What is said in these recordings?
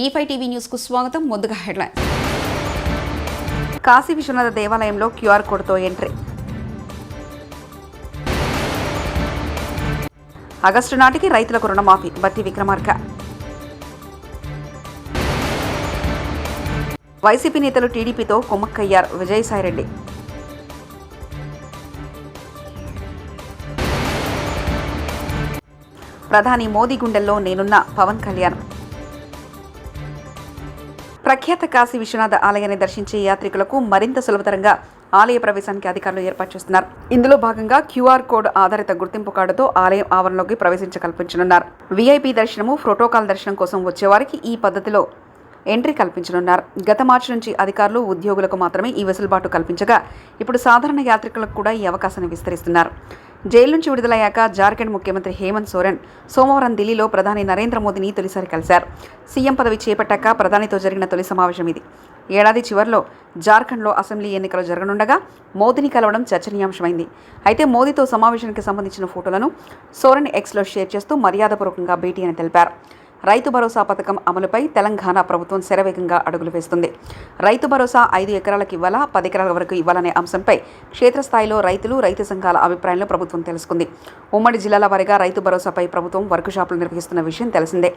E5 TV news కు స్వాగతం. ముందుగా హెడ్లైన్. కాశీ విశ్వనాథ దేవాలయంలో క్యూఆర్ కోడ్తో ఎంట్రీ. ఆగస్టు నాటికి రైతులకు రుణమాఫీ. బట్టి విక్రమార్క. వైసీపీ నేతలు టీడీపీతో కుమ్మక్కయ్యారు. విజయసాయిరెడ్డి. ప్రధాని మోదీ గుండెల్లో నేనున్న పవన్ కళ్యాణ్. ప్రఖ్యాత కాశీ విశ్వనాథ ఆలయాన్ని దర్శించే యాత్రికులకు మరింత సులభతరంగా ఆలయ ప్రవేశానికి అధికారులు ఏర్పాటు చేస్తున్నారు. ఇందులో భాగంగా క్యూఆర్ కోడ్ ఆధారిత గుర్తింపు కార్డుతో ఆలయం ఆవరణలోకి కల్పించనున్నారు. వీఐపీ దర్శనము, ప్రోటోకాల్ దర్శనం కోసం వచ్చేవారికి ఈ పద్ధతిలో ఎంట్రీ కల్పించనున్నారు. గత మార్చి నుంచి అధికారులు, ఉద్యోగులకు మాత్రమే ఈ వెసులుబాటు కల్పించగా ఇప్పుడు సాధారణ యాత్రికులకు కూడా ఈ అవకాశాన్ని విస్తరిస్తున్నారు. జైలు నుంచి విడుదలయ్యాక జార్ఖండ్ ముఖ్యమంత్రి హేమంత్ సోరెన్ సోమవారం ఢిల్లీలో ప్రధాని నరేంద్ర మోదీని తొలిసారి కలిశారు. సీఎం పదవి చేపట్టాక ప్రధానితో జరిగిన తొలి సమావేశం ఇది. ఏడాది చివరిలో జార్ఖండ్లో అసెంబ్లీ ఎన్నికలు జరగనుండగా మోదీని కలవడం చర్చనీయాంశమైంది. అయితే మోదీతో సమావేశానికి సంబంధించిన ఫోటోలను సోరెన్ ఎక్స్లో షేర్ చేస్తూ మర్యాదపూర్వకంగా భేటీ అని తెలిపారు. రైతు భరోసా పథకం అమలుపై తెలంగాణ ప్రభుత్వం శరవేగంగా అడుగులు వేస్తుంది. రైతు భరోసా 5 ఎకరాలకు ఇవ్వాలా, 10 ఎకరాల వరకు ఇవ్వాలనే అంశంపై క్షేత్రస్థాయిలో రైతు సంఘాల అభిప్రాయాలను ప్రభుత్వం తెలుసుకుంది. ఉమ్మడి జిల్లాల వారీగా రైతు భరోసాపై ప్రభుత్వం వర్కుషాపులు నిర్వహిస్తున్న విషయం తెలిసిందే.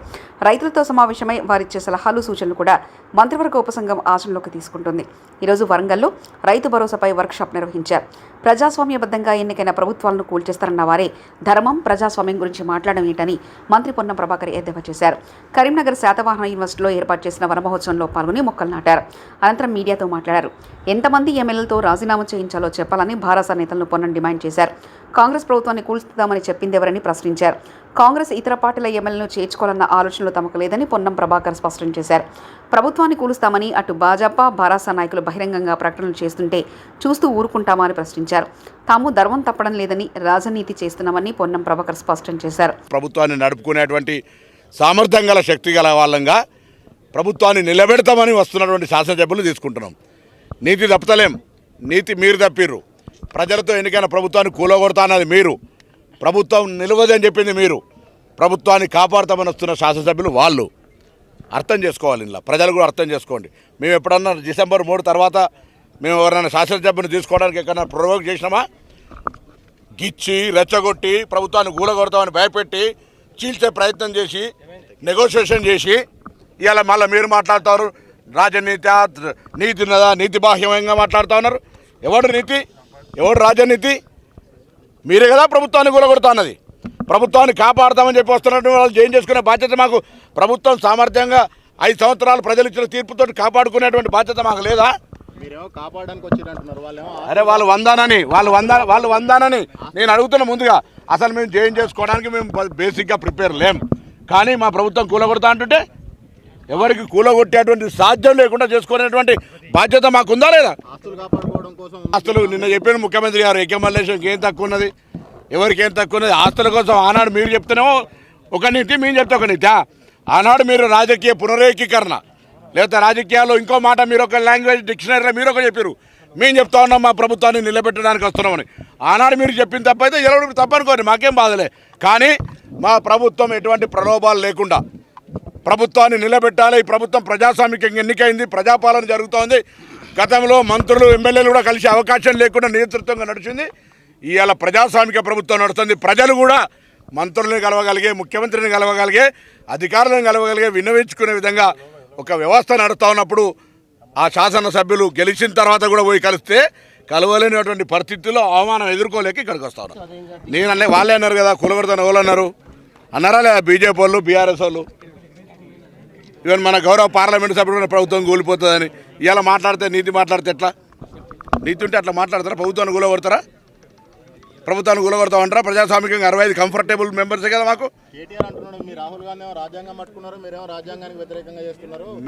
రైతులతో సమావేశమై వారిచ్చే సలహాలు, సూచనలు కూడా మంత్రివర్గ ఉపసంఘం ఆచరణలోకి తీసుకుంటుంది. ఈరోజు వరంగల్లో రైతు భరోసాపై వర్క్షాప్ నిర్వహించారు. ప్రజాస్వామ్యబద్ధంగా ఎన్నికైన ప్రభుత్వాలను కూల్చేస్తారన్న వారే ధర్మం, ప్రజాస్వామ్యం గురించి మాట్లాడడం ఏంటని మంత్రి పొన్నం ప్రభాకర్ ఎద్దేవా చేశారు. కరీంనగర్ శాతవాహన యూనివర్సిటీలో ఏర్పాటు చేసిన వనమహోత్సవంలో పాల్గొని మొక్కలు నాటారు. అనంతరం మీడియాతో మాట్లాడారు. ఎంతమంది ఎమ్మెల్యేలతో రాజీనామా చేయించాలో చెప్పాలని భారస నేతలను పొన్నం డిమాండ్ చేశారు. కాంగ్రెస్ ప్రభుత్వాన్ని కూల్చుదామని చెప్పిందెవరని ప్రశ్నించారు. కాంగ్రెస్ ఇతర పార్టీల ఎమ్మెల్యేలను చేర్చుకోవాలన్న ఆలోచనలు తమకు లేదని పొన్నం ప్రభాకర్ స్పష్టం చేశారు. ప్రభుత్వాన్ని కూలుస్తామని అటు భాజపా, భారస నాయకులు బహిరంగంగా ప్రకటనలు చేస్తుంటే చూస్తూ ఊరుకుంటామా అని ప్రశ్నించారు. తాము ధర్మం తప్పడం లేదని, రాజనీతి చేస్తున్నామని పొన్నం ప్రభాకర్ స్పష్టం చేశారు. ప్రభుత్వాన్ని నడుపుకునేటువంటి సామర్థ్యం గల, శక్తి గల వాళ్ళంగా ప్రభుత్వాన్ని నిలబెడతామని వస్తున్నటువంటి శాసనసభ్యులు తీసుకుంటున్నాం. నీతి తప్పతలేం, నీతి మీరు తప్పిర్రు. ప్రజలతో ఎన్నికైన ప్రభుత్వాన్ని కూలగొడతా అన్నది మీరు, ప్రభుత్వం నిలవదని చెప్పింది మీరు, ప్రభుత్వాన్ని కాపాడుతామని వస్తున్న శాసనసభ్యులు వాళ్ళు. అర్థం చేసుకోవాలి. ఇలా ప్రజలు కూడా అర్థం చేసుకోండి. మేము ఎప్పుడన్నా డిసెంబర్ 3 తర్వాత మేము ఎవరైనా శాసనసభ్యుని తీసుకోవడానికి ఎక్కడన్నా ప్రొవోక్ చేసినామా? గిచ్చి, రెచ్చగొట్టి, ప్రభుత్వాన్ని కూలగొడతామని భయపెట్టి, చీల్చే ప్రయత్నం చేసి, నెగోషియేషన్ చేసి ఇవాళ మళ్ళీ మీరు మాట్లాడుతారు రాజనీతి, నీతి ఉన్నదా, నీతి బాహ్యంగా మాట్లాడుతూ ఉన్నారు. ఎవడు నీతి, ఎవడు రాజనీతి? మీరే కదా ప్రభుత్వాన్ని కూలగొడతా అన్నది. ప్రభుత్వాన్ని కాపాడుతామని చెప్పి వస్తున్నట్టు వాళ్ళు చేంజ్ చేసుకునే బాధ్యత మాకు. ప్రభుత్వం సామర్థ్యంగా 5 సంవత్సరాలు ప్రజలు ఇచ్చిన తీర్పుతో కాపాడుకునేటువంటి బాధ్యత మాకు లేదా? అరే వాళ్ళు వందానని నేను అడుగుతున్న. ముందుగా అసలు మేము చేంజ్ చేసుకోవడానికి మేము బేసిక్గా ప్రిపేర్ లేం. కానీ మా ప్రభుత్వం కూలగొడతా అంటుంటే ఎవరికి కూలగొట్టేటువంటి సాధ్యం లేకుండా చేసుకునేటువంటి బాధ్యత మాకుందా లేదా? ఆస్తులు నిన్న చెప్పిన ముఖ్యమంత్రి గారు ఎక్ఎంఎల్ఏషన్కి ఏం తక్కువ ఉన్నది, ఎవరికి ఏం తక్కువ ఉన్నది? ఆస్తుల కోసం ఆనాడు మీరు చెప్తేనేమో ఒక నీతి, మేము చెప్తే ఒక నీతి. ఆనాడు మీరు రాజకీయ పునరేకీకరణ, లేకపోతే రాజకీయాల్లో ఇంకో మాట, మీరు ఒక లాంగ్వేజ్ డిక్షనరీలో మీరు ఒక చెప్పారు. మేము చెప్తా ఉన్నాం మా ప్రభుత్వాన్ని నిలబెట్టడానికి వస్తున్నామని. ఆనాడు మీరు చెప్పిన తప్పైతే ఎవరు తప్పనుకోండి, మాకేం బాధలే. కానీ మా ప్రభుత్వం ఎటువంటి ప్రలోభాలు లేకుండా ప్రభుత్వాన్ని నిలబెట్టాలి. ఈ ప్రభుత్వం ప్రజాస్వామికంగా ఎన్నికైంది, ప్రజాపాలన జరుగుతోంది. గతంలో మంత్రులు, ఎమ్మెల్యేలు కూడా కలిసి అవకాశం లేకుండా నేతృత్వంగా నడిచింది. ఇవాళ ప్రజాస్వామిక ప్రభుత్వం నడుస్తుంది. ప్రజలు కూడా మంత్రులను కలవగలిగే, ముఖ్యమంత్రిని కలవగలిగే, అధికారులను కలవగలిగే, విన్నవించుకునే విధంగా ఒక వ్యవస్థ నడుస్తూ ఉన్నప్పుడు ఆ శాసనసభ్యులు గెలిచిన తర్వాత కూడా పోయి కలిస్తే కలవలేనటువంటి పరిస్థితుల్లో అవమానం ఎదుర్కోలేక ఇక్కడికి వస్తారు. నేనన్నా వాళ్ళే అన్నారు కదా కూలగొడతాను, ఎవరు అన్నారు? అన్నారా లేదా? బీజేపీ వాళ్ళు, బీఆర్ఎస్ వాళ్ళు. ఈవెన్ మన గౌరవ పార్లమెంటు సభ్యుడు ప్రభుత్వం కూలిపోతుందని ఇలా మాట్లాడితే, నీతి మాట్లాడితే ఎట్లా? నీతి ఉంటే అట్లా మాట్లాడతారా? ప్రభుత్వాన్ని కూలగొడతారా? ప్రభుత్వాన్ని కూలగొడతామంటారా? ప్రజాస్వామికంగా 65 కంఫర్టబుల్ మెంబర్సే కదా మాకు.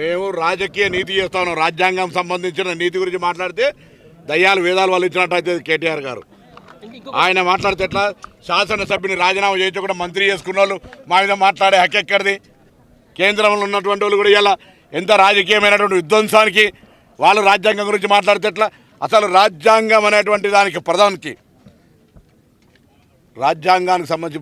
మేము రాజకీయ నీతి చేస్తా ఉన్నాం. రాజ్యాంగం సంబంధించిన నీతి గురించి మాట్లాడితే దయ్యాలు వేదాలు వాళ్ళు ఇచ్చినట్టయితే కేటీఆర్ గారు. ఆయన మాట్లాడితే ఎట్లా? శాసనసభ్యుని రాజీనామా చేయించకుండా మంత్రి చేసుకున్న వాళ్ళు మా మీద మాట్లాడే హక్కు ఎక్కడిది? కేంద్రంలో ఉన్నటువంటి వాళ్ళు కూడా ఇలా ఎంత రాజకీయమైనటువంటి విధ్వంసానికి వాళ్ళు రాజ్యాంగం గురించి మాట్లాడితే ఎట్లా? అసలు రాజ్యాంగం అనేటువంటి దానికి ప్రధానికి రాజ్యాంగానికి సంబంధించి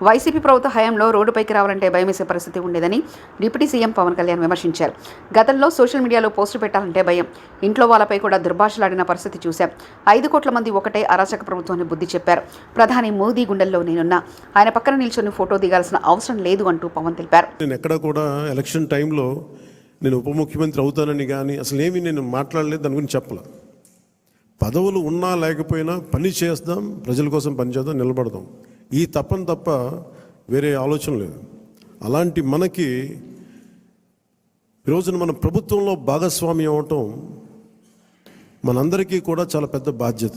వైసీపీ ప్రభుత్వ హయాంలో రోడ్డుపైకి రావాలంటే భయమేసే పరిస్థితి ఉండేదని డిప్యూటీ సీఎం పవన్ కళ్యాణ్ విమర్శించారు. గతంలో సోషల్ మీడియాలో పోస్టు పెట్టాలంటే భయం, ఇంట్లో వాళ్ళపై కూడా దుర్భాషలాడిన పరిస్థితి చూశాం. 5 కోట్ల మంది ఒకటే అరాచక ప్రభుత్వాన్ని బుద్ధి చెప్పారు. ప్రధాని మోదీ గుండెల్లో నేనున్నా, ఆయన పక్కన నిల్చొని ఫోటో దిగాల్సిన అవసరం లేదు అంటూ పవన్ తెలిపారు. నేను ఎక్కడ కూడా ఎలక్షన్ టైంలో నేను ఉప ముఖ్యమంత్రి అవుతానని కానీ అసలు ఏమీ నేను మాట్లాడలేదు, దాని గురించి చెప్పలే. పదవులు ఉన్నా లేకపోయినా పని చేద్దాం, ప్రజల కోసం పనిచేద్దాం, నిలబడదాం, ఈ తప్పని తప్ప వేరే ఆలోచన లేదు. అలాంటి మనకి ఈరోజున మన ప్రభుత్వంలో భాగస్వామ్యం అవటం మనందరికీ కూడా చాలా పెద్ద బాధ్యత.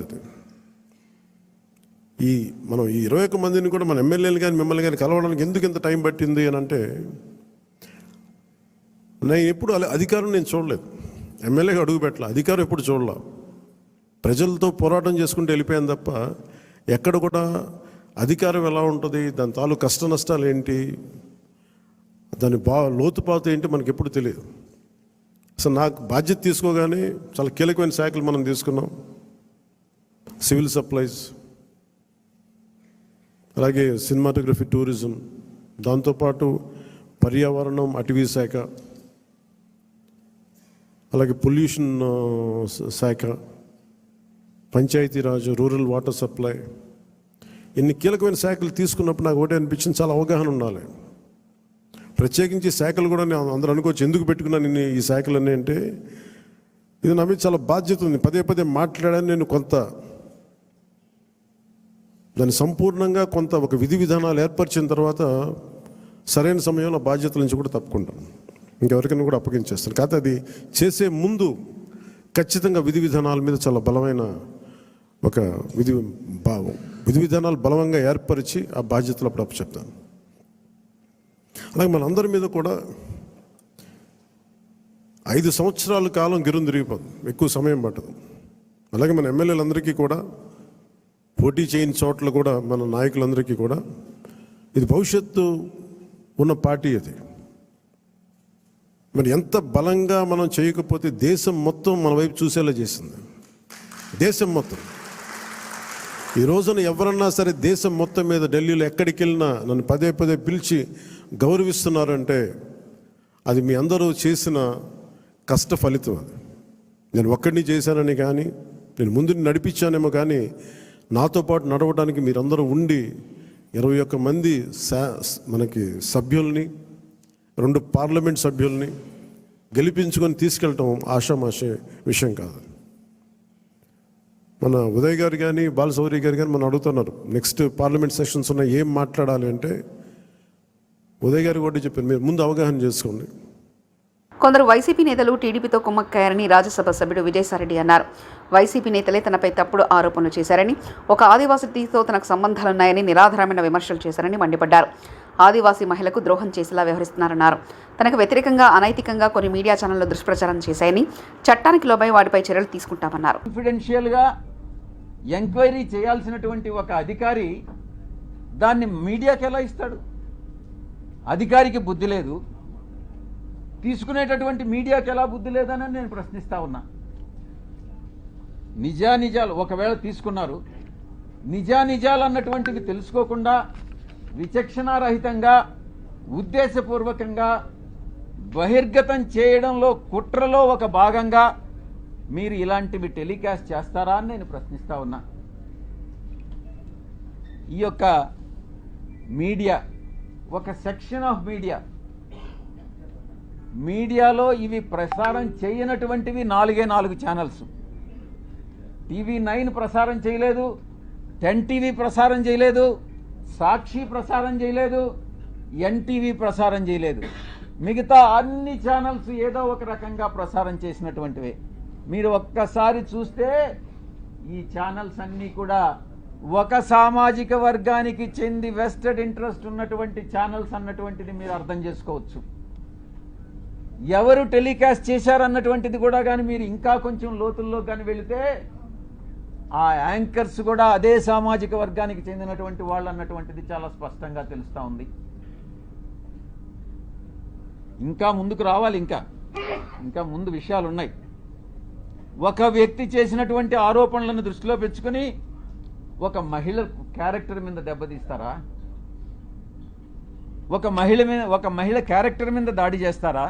మనం ఈ 21 మందిని కూడా మన ఎమ్మెల్యేలు కానీ మిమ్మల్ని కానీ కలవడానికి ఎందుకు ఇంత టైం పట్టింది అని అంటే, నేను ఎప్పుడు అధికారం నేను చూడలేదు, ఎమ్మెల్యేగా అడుగు పెట్టాల, అధికారం ఎప్పుడు చూడలే. ప్రజలతో పోరాటం చేసుకుంటూ వెళ్ళిపోయాను తప్ప ఎక్కడ కూడా అధికారం ఎలా ఉంటుంది, దాని తాలూ కష్ట నష్టాలు ఏంటి, దాని లోతుపాతు ఏంటి మనకి ఎప్పుడు తెలియదు. అసలు నాకు బాధ్యత తీసుకోగానే చాలా కీలకమైన శాఖలు మనం తీసుకున్నాం. సివిల్ సప్లైస్, అలాగే సినిమాటోగ్రఫీ, టూరిజం, దాంతోపాటు పర్యావరణం, అటవీ శాఖ, అలాగే పొల్యూషన్ శాఖ, పంచాయతీరాజ్, రూరల్ వాటర్ సప్లై, ఇన్ని కీలకమైన శాఖలు తీసుకున్నప్పుడు నాకు ఒకటే అనిపించింది, చాలా అవగాహన ఉండాలి. ప్రత్యేకించి శాఖలు కూడా నేను అందరూ అనుకోవచ్చు ఎందుకు పెట్టుకున్నాను నేను ఈ శాఖలన్నీ అంటే, ఇది నా మీద చాలా బాధ్యత ఉంది. పదే పదే మాట్లాడాను నేను, కొంత దాన్ని సంపూర్ణంగా కొంత ఒక విధి విధానాలు ఏర్పరిచిన తర్వాత సరైన సమయంలో బాధ్యతల నుంచి కూడా తప్పుకుంటాను, ఇంకెవరికైనా కూడా అప్పగించేస్తాను. కాకపోతే అది చేసే ముందు ఖచ్చితంగా విధి విధానాల మీద చాలా బలమైన ఒక విధి విధానాలు బలంగా ఏర్పరిచి ఆ బాధ్యతలు అప్పుడు అప్పచెప్తాను. అలాగే మనందరి మీద కూడా 5 సంవత్సరాల కాలం గిరుం తిరిగిపోతుంది, ఎక్కువ సమయం పట్టదు. అలాగే మన ఎమ్మెల్యేలందరికీ కూడా, పోటీ చేయని చోట్ల కూడా మన నాయకులందరికీ కూడా ఇది భవిష్యత్తు ఉన్న పార్టీ. అది మరి ఎంత బలంగా మనం చేయకపోతే దేశం మొత్తం మన వైపు చూసేలా చేసింది. దేశం మొత్తం ఈ రోజున ఎవరన్నా సరే దేశం మొత్తం మీద ఢిల్లీలో ఎక్కడికి వెళ్ళినా నన్ను పదే పదే పిలిచి గౌరవిస్తున్నారంటే అది మీ అందరూ చేసిన కష్ట ఫలితం. అది నేను ఒక్కడిని చేశానని కానీ, నేను ముందు నడిపించానేమో కానీ, నాతో పాటు నడవడానికి మీరందరూ ఉండి 21 మంది మనకి సభ్యుల్ని, 2 పార్లమెంట్ సభ్యుల్ని గెలిపించుకొని తీసుకెళ్ళటం ఆషామాషే విషయం కాదు. మన ఉదయ్ గారు కానీ, బాలశౌరి గారు కానీ మనం అడుగుతున్నారు నెక్స్ట్ పార్లమెంట్ సెషన్స్ ఉన్నాయి, ఏం మాట్లాడాలి అంటే ఉదయ్ గారు కూడా చెప్పారు, మీరు ముందు అవగాహన చేసుకోండి. కొందరు వైసీపీ నేతలు టీడీపీతో కుమ్మక్కారని రాజ్యసభ సభ్యుడు విజయసాయిరెడ్డి అన్నారు. వైసీపీ నేతలే తనపై తప్పుడు ఆరోపణలు చేశారని, ఒక ఆదివాసీతో తనకు సంబంధాలున్నాయని నిరాధారమైన విమర్శలు చేశారని మండిపడ్డారు. ఆదివాసీ మహిళకు ద్రోహం చేసేలా వ్యవహరిస్తున్నారన్నారు. తనకు వ్యతిరేకంగా అనైతికంగా కొన్ని మీడియా ఛానళ్లు దుష్ప్రచారం చేశాయని, చట్టానికి లోబై వాటిపై చర్యలు తీసుకుంటామన్నారు. కాన్ఫిడెన్షియల్గా ఎంక్వైరీ చేయాల్సినటువంటి ఒక అధికారి దాన్ని మీడియాకి ఎలా ఇస్తాడు? అధికారికి బుద్ధి లేదు, తీసుకునేటటువంటి మీడియాకి ఎలా బుద్ధి లేదని నేను ప్రశ్నిస్తా ఉన్నా. నిజానిజాలు ఒకవేళ తీసుకున్నారు, నిజానిజాలు అన్నటువంటివి తెలుసుకోకుండా విచక్షణారహితంగా ఉద్దేశపూర్వకంగా బహిర్గతం చేయడంలో కుట్రలో ఒక భాగంగా మీరు ఇలాంటివి టెలికాస్ట్ చేస్తారా అని నేను ప్రశ్నిస్తా ఉన్నా. ఈ యొక్క మీడియా ఒక సెక్షన్ ఆఫ్ మీడియాలో ఇవి ప్రసారం చేయనటువంటివి 4 ఛానల్స్. TV9 ప్రసారం చేయలేదు, 10 TV ప్రసారం చేయలేదు, సాక్షి ప్రసారం చేయలేదు, NTV ప్రసారం చేయలేదు. మిగతా అన్ని ఛానల్స్ ఏదో ఒక రకంగా ప్రసారం చేసినటువంటివే. మీరు ఒక్కసారి చూస్తే ఈ ఛానల్స్ అన్నీ కూడా ఒక సామాజిక వర్గానికి చెంది వెస్టెడ్ ఇంట్రెస్ట్ ఉన్నటువంటి ఛానల్స్ అన్నటువంటిది మీరు అర్థం చేసుకోవచ్చు. ఎవరు టెలికాస్ట్ చేశారన్నటువంటిది కూడా కానీ మీరు ఇంకా కొంచెం లోతుల్లో కానీ వెళితే ఆ యాంకర్స్ కూడా అదే సామాజిక వర్గానికి చెందినటువంటి వాళ్ళు అన్నటువంటిది చాలా స్పష్టంగా తెలుస్తూ ఉంది. ఇంకా ముందుకు రావాలి, ఇంకా ముందు విషయాలు ఉన్నాయి. ఒక వ్యక్తి చేసినటువంటి ఆరోపణలను దృష్టిలో పెట్టుకుని ఒక మహిళ క్యారెక్టర్ మీద దెబ్బతీస్తారా? ఒక మహిళ క్యారెక్టర్ మీద దాడి చేస్తారా?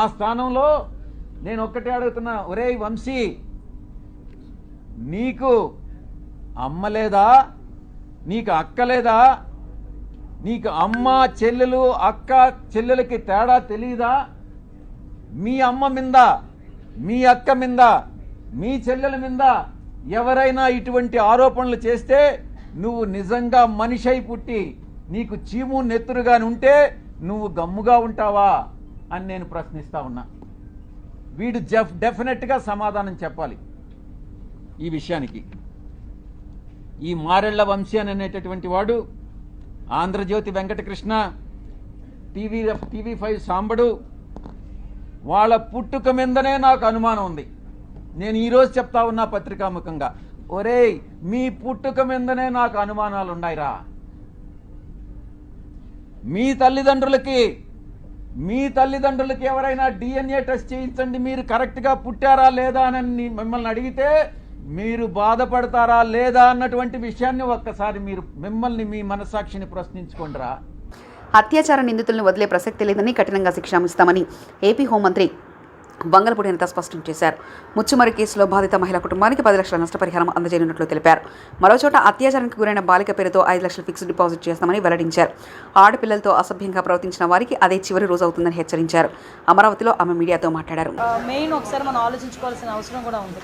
ఆ స్థానంలో నేను ఒక్కటే అడుగుతున్నా, ఒరేయ్ వంశీ, నీకు అమ్మ లేదా? నీకు అక్క లేదా? నీకు అమ్మ చెల్లెలు అక్క చెల్లెలకి తేడా తెలియదా? మీ అమ్మ మీద, మీ అక్క మీద, మీ చెల్లెల మీద ఎవరైనా ఇటువంటి ఆరోపణలు చేస్తే నువ్వు నిజంగా మనిషి అయి పుట్టి నీకు చీము నెత్తురుగా ఉంటే నువ్వు గమ్ముగా ఉంటావా అని నేను ప్రశ్నిస్తా ఉన్నా. వీడు డెఫినెట్గా సమాధానం చెప్పాలి ఈ విషయానికి. ఈ మారెళ్ల వంశీ అనేటటువంటి వాడు, ఆంధ్రజ్యోతి వెంకటకృష్ణ, టీవీ5 సాంబడు, వాళ్ళ పుట్టుక మీదనే నాకు అనుమానం ఉంది. నేను ఈరోజు చెప్తా ఉన్నా పత్రికాముఖంగా, ఒరేయ్ మీ పుట్టుక మీదనే నాకు అనుమానాలు ఉన్నాయిరా. మీ తల్లిదండ్రులకి ఎవరైనా డిఎన్ఏ టెస్ట్ చేయించండి, మీరు కరెక్ట్గా పుట్టారా లేదా అని మిమ్మల్ని అడిగితే మీరు బాధపడతారా లేదా అన్నటువంటి విషయాన్ని ఒక్కసారి మీరు మీ మనస్సాక్షిని ప్రశ్నించుకోండిరా. అత్యాచార నిందితులను వదిలే ప్రసక్తి లేదని, కఠినంగా శిక్షామిస్తామని ఏపీ హోంమంత్రి వంగలపూడి అనిత స్పష్టం చేశారు. ముచ్చుమరి కేసులో బాధిత మహిళా కుటుంబానికి 10 లక్షల నష్టపరిహారం అందజేయనున్నట్లు తెలిపారు. మరోచోట అత్యాచారానికి గురైన బాలిక పేరుతో 5 లక్షలు ఫిక్స్డ్ డిపాజిట్ చేస్తామని వెల్లడించారు. ఆడపిల్లలతో అసభ్యంగా ప్రవర్తించిన వారికి అదే చివరి రోజు అవుతుందని హెచ్చరించారు. అమరావతిలో ఆమె మీడియాతో మాట్లాడారు. మెయిన్ ఒకసారి మనం ఆలోచించుకోవాల్సిన అవసరం కూడా ఉంది.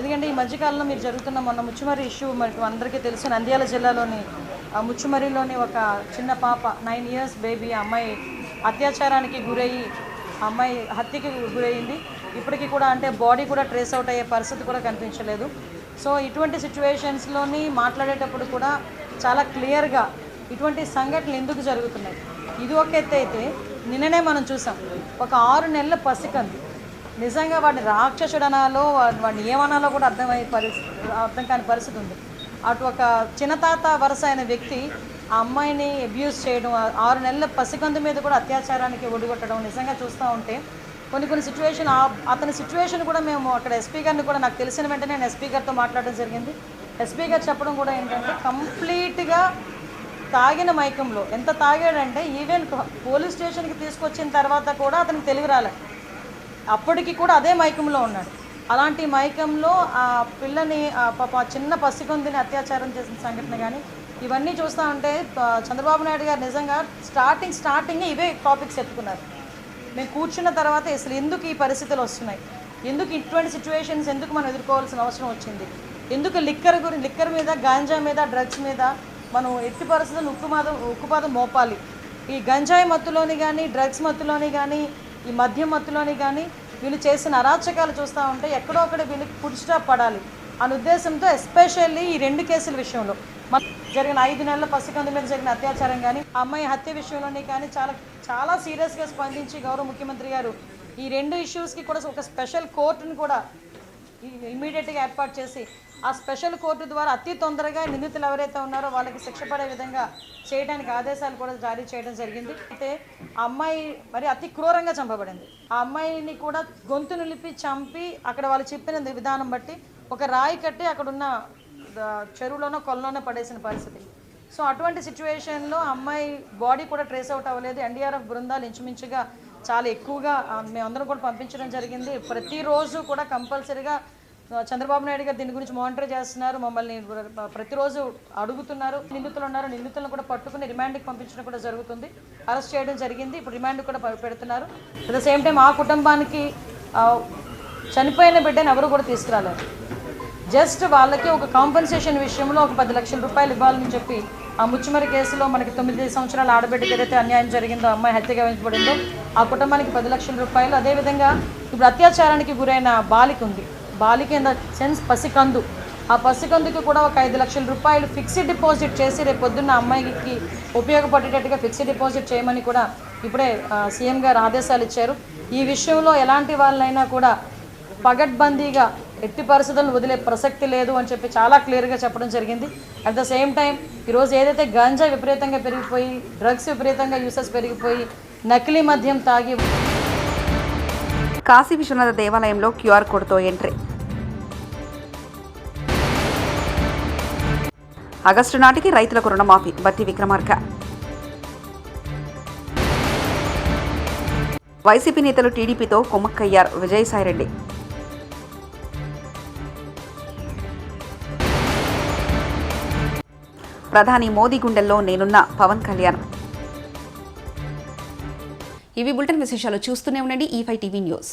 ఎందుకంటే ఈ మధ్యకాలంలో మీరు జరుగుతున్న మొన్న ముచ్చుమరి ఇష్యూ మనకు అందరికీ తెలుసు. నంద్యాల జిల్లాలోని ముచ్చుమరిలోని ఒక చిన్న పాప 9 ఇయర్స్ బేబీ అమ్మాయి అత్యాచారానికి గురయ్యి అమ్మాయి హత్యకి గురయ్యింది. ఇప్పటికీ కూడా అంటే బాడీ కూడా ట్రేస్ అవుట్ అయ్యే పరిస్థితి కూడా కనిపించలేదు. సో ఇటువంటి సిచ్యువేషన్స్లోని మాట్లాడేటప్పుడు కూడా చాలా క్లియర్గా ఇటువంటి సంఘటనలు ఎందుకు జరుగుతున్నాయి. ఇది ఒక ఎత్తు అయితే, నిన్ననే మనం చూసాం ఒక 6 నెలల పసికంది, నిజంగా వాడిని రాక్షసుడు అనాలో వాడిని ఏమనాలో కూడా అర్థం కాని పరిస్థితి ఉంది. అటు ఒక చిన్నతాత వరుస అయిన వ్యక్తి ఆ అమ్మాయిని అబ్యూస్ చేయడం, 6 నెలల పసికందు మీద కూడా అత్యాచారానికి ఒడిగొట్టడం నిజంగా చూస్తూ ఉంటే కొన్ని సిచ్యువేషన్, అతని సిచ్యువేషన్ కూడా మేము అక్కడ ఎస్పీ గారిని కూడా నాకు తెలిసిన వెంటనే నేను ఎస్పీ గారితో మాట్లాడడం జరిగింది. ఎస్పీ గారు చెప్పడం కూడా ఏంటంటే కంప్లీట్గా తాగిన మైకంలో, ఎంత తాగాడంటే ఈవెన్ పోలీస్ స్టేషన్కి తీసుకొచ్చిన తర్వాత కూడా అతనికి తెలివి రాలేదు, అప్పటికి కూడా అదే మైకంలో ఉన్నాడు. అలాంటి మైకంలో ఆ పిల్లని చిన్న పసికొందిని అత్యాచారం చేసిన సంఘటన కానీ ఇవన్నీ చూస్తూ ఉంటే చంద్రబాబు నాయుడు గారు నిజంగా స్టార్టింగ్ ఇవే టాపిక్స్ ఎత్తుకున్నారు. మేము కూర్చున్న తర్వాత అసలు ఎందుకు ఈ పరిస్థితులు వస్తున్నాయి, ఎందుకు ఇటువంటి సిచ్యువేషన్స్ ఎందుకు మనం ఎదుర్కోవాల్సిన అవసరం వచ్చింది, ఎందుకు లిక్కర్ మీద, గాంజా మీద, డ్రగ్స్ మీద మనం ఎట్టి పరిస్థితులు ఉక్కుపాదం మోపాలి. ఈ గంజాయి మత్తులోని కానీ, డ్రగ్స్ మత్తులోని కానీ, ఈ మద్యం మత్తులోని కానీ వీళ్ళు చేసిన అరాచకాలు చూస్తూ ఉంటే ఎక్కడో ఒకటి వీళ్ళకి ఫుడ్ స్టాప్ పడాలి అనే ఉద్దేశంతో ఎస్పెషల్లీ ఈ 2 కేసుల విషయంలో జరిగిన 5 నెలల పసికందు మీద జరిగిన అత్యాచారం కానీ, అమ్మాయి హత్య విషయంలోనే కానీ చాలా సీరియస్గా స్పందించి గౌరవ ముఖ్యమంత్రి గారు ఈ 2 ఇష్యూస్కి కూడా ఒక స్పెషల్ కోర్టును కూడా ఇమీడియట్గా ఏర్పాటు చేసి ఆ స్పెషల్ కోర్టు ద్వారా అతి తొందరగా నిందితులు ఎవరైతే ఉన్నారో వాళ్ళకి శిక్ష పడే విధంగా చేయడానికి ఆదేశాలు కూడా జారీ చేయడం జరిగింది. అయితే ఆ అమ్మాయి మరి అతి క్రూరంగా చంపబడింది. ఆ అమ్మాయిని కూడా గొంతు నిలిపి చంపి అక్కడ వాళ్ళు చెప్పిన విధానం బట్టి ఒక రాయి కట్టి అక్కడున్న చెరువులోనో కొల్లోనో పడేసిన పరిస్థితి. సో అటువంటి సిచ్యువేషన్లో అమ్మాయి బాడీ కూడా ట్రేస్ అవుట్ అవ్వలేదు. ఎన్డీఆర్ఎఫ్ బృందాలు ఇంచుమించుగా చాలా ఎక్కువగా మేమందరం కూడా పంపించడం జరిగింది. ప్రతిరోజు కూడా కంపల్సరీగా చంద్రబాబు నాయుడు గారు దీని గురించి మానిటర్ చేస్తున్నారు, మమ్మల్ని ప్రతిరోజు అడుగుతున్నారు. నిందితులను కూడా పట్టుకుని రిమాండ్కి పంపించడం కూడా జరుగుతుంది, అరెస్ట్ చేయడం జరిగింది, ఇప్పుడు రిమాండ్ కూడా పెడుతున్నారు. అట్ ద సేమ్ టైం ఆ కుటుంబానికి చనిపోయిన బిడ్డను ఎవరు కూడా తీసుకురాలేరు. జస్ట్ వాళ్ళకి ఒక కాంపెన్సేషన్ విషయంలో ఒక 10 లక్షల రూపాయలు ఇవ్వాలని చెప్పి ఆ ముచ్చుమరి కేసులో మనకి 9 సంవత్సరాల ఆడబిడ్డకి ఏదైతే అన్యాయం జరిగిందో, అమ్మాయి హత్య గావించబడిందో ఆ కుటుంబానికి 10 లక్షల రూపాయలు. అదేవిధంగా ఇప్పుడు అత్యాచారానికి గురైన బాలిక ఉంది, బాలిక ఇన్ ద సెన్స్ పసికందు, ఆ పసికందుకి కూడా ఒక 5 లక్షల రూపాయలు ఫిక్స్డ్ డిపాజిట్ చేసి రేపు పొద్దున్న అమ్మాయికి ఉపయోగపడేటట్టుగా ఫిక్స్డ్ డిపాజిట్ చేయమని కూడా ఇప్పుడే సీఎం గారు ఆదేశాలు ఇచ్చారు. ఈ విషయంలో ఎలాంటి వాళ్ళైనా కూడా పగడ్బందీగా ఎట్టి పరిస్థితులను వదిలే ప్రసక్తి లేదు అని చెప్పి చాలా క్లియర్గా చెప్పడం జరిగింది. అట్ ద సేమ్ టైం ఈరోజు ఏదైతే గంజా విపరీతంగా పెరిగిపోయి, డ్రగ్స్ విపరీతంగా యూసెస్ పెరిగిపోయి, నకిలీ మద్యం తాగి కాశీ విశ్వనాథ దేవాలయంలో క్యూఆర్ కోడ్తో ఎంట్రీ. ఆగస్టు నాటికి రైతులకు రుణమాఫీ, బట్టి విక్రమార్క. వైసీపీ నేతలు టీడీపీతో కుమ్మక్కయ్యారు. విజయసాయిరెడ్డి ప్రధాని మోదీ గుండెల్లో నేనున్న పవన్ కళ్యాణ్. ఇవి బులెటిన్ విశేషాలు. చూస్తూనే ఉండండి E5 టీవీ న్యూస్.